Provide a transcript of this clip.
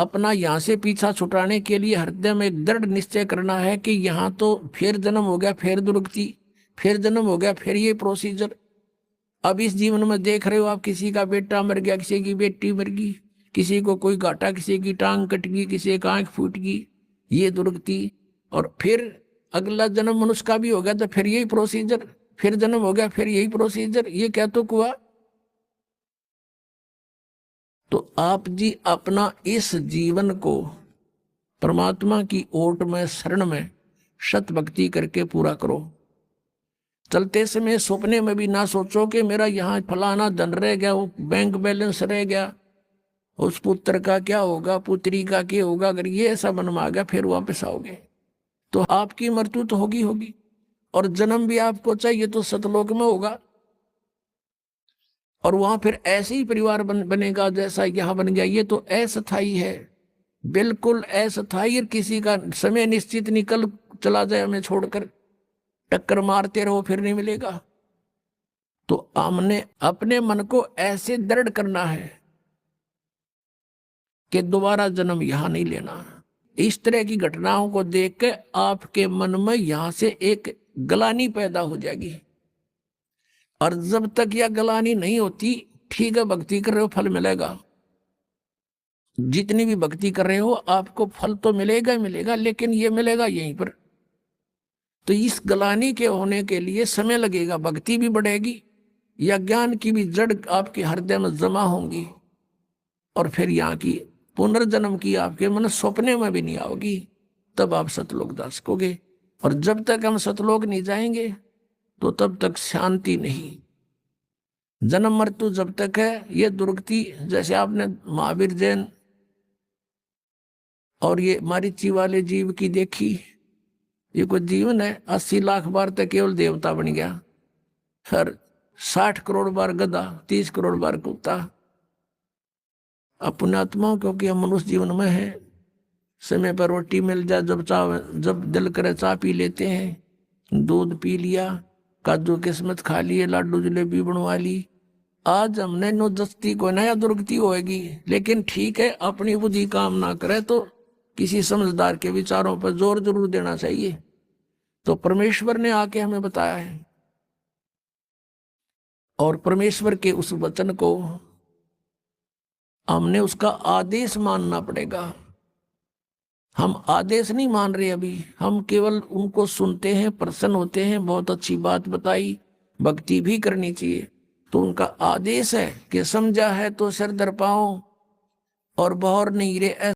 अपना यहाँ से पीछा छुटाने के लिए हृदय में एक दृढ़ निश्चय करना है कि यहाँ तो फिर जन्म हो गया, फिर दुर्गति, फिर जन्म हो गया, फिर ये प्रोसीजर। अब इस जीवन में देख रहे हो आप, किसी का बेटा मर गया, किसी की बेटी मर गई, किसी को कोई घाटा, किसी की टांग कट गई, किसी की आंख फूट गई, ये दुर्गति। और फिर अगला जन्म मनुष्य का भी हो गया तो फिर यही प्रोसीजर, फिर जन्म हो गया, फिर यही प्रोसीजर, ये क्या तो हुआ। तो आप जी अपना इस जीवन को परमात्मा की ओट में, शरण में सत भक्ति करके पूरा करो। चलते समय सपने में भी ना सोचो कि मेरा यहाँ फलाना धन रह गया, वो बैंक बैलेंस रह गया, उस पुत्र का क्या होगा, पुत्री का क्या होगा। अगर ये ऐसा मन में आ गया फिर वापस आओगे तो आपकी मृत्यु तो होगी होगी। और जन्म भी आपको चाहिए तो सतलोक में होगा, और वहां फिर ऐसे ही परिवार बनेगा जैसा यहाँ बन गया। ये तो अस्थायी है, बिल्कुल अस्थायी। किसी का समय निश्चित निकल चला जाए हमें छोड़कर, टक्कर मारते रहो फिर नहीं मिलेगा। तो हमने अपने मन को ऐसे दृढ़ करना है कि दोबारा जन्म यहां नहीं लेना। इस तरह की घटनाओं को देख के आपके मन में यहां से एक गलानी पैदा हो जाएगी। और जब तक यह गलानी नहीं होती, ठीक है भक्ति कर रहे हो फल मिलेगा, जितनी भी भक्ति कर रहे हो आपको फल तो मिलेगा ही मिलेगा, लेकिन ये मिलेगा यहीं पर। तो इस गलानी के होने के लिए समय लगेगा, भक्ति भी बढ़ेगी या ज्ञान की भी जड़ आपके हृदय में जमा होंगी, और फिर यहाँ की पुनर्जन्म की आपके मन सपने में भी नहीं आओगी, तब आप सतलोक जा सकोगे। और जब तक हम सतलोक नहीं जाएंगे तो तब तक शांति नहीं। जन्म मृत्यु जब तक है, ये दुर्गति। जैसे आपने महावीर जैन और ये मारीची वाले जीव की देखी, ये कोई जीवन है, 80 लाख बार तक केवल देवता बन गया, हर 60 करोड़ बार गधा, 30 करोड़ बार कुत्ता। पुण्यात्माओं, क्योंकि हम मनुष्य जीवन में है, समय पर रोटी मिल जाए, जब दिल करे चाय पी लेते हैं, दूध पी लिया, काजू किस्मत खा लिए, लाडू जलेबी बनवा ली। आज हमने नो दस्ती को नया दुर्गति होएगी, लेकिन ठीक है, अपनी बुद्धि काम ना करे तो किसी समझदार के विचारों पर जोर जरूर देना चाहिए। तो परमेश्वर ने आके हमें बताया है, और परमेश्वर के उस वचन को हमने उसका आदेश मानना पड़ेगा। हम आदेश नहीं मान रहे अभी, हम केवल उनको सुनते हैं, प्रसन्न होते हैं, बहुत अच्छी बात बताई, भक्ति भी करनी चाहिए। तो उनका आदेश है कि समझा है तो सिर दर पाओ और बहर नहीं रे।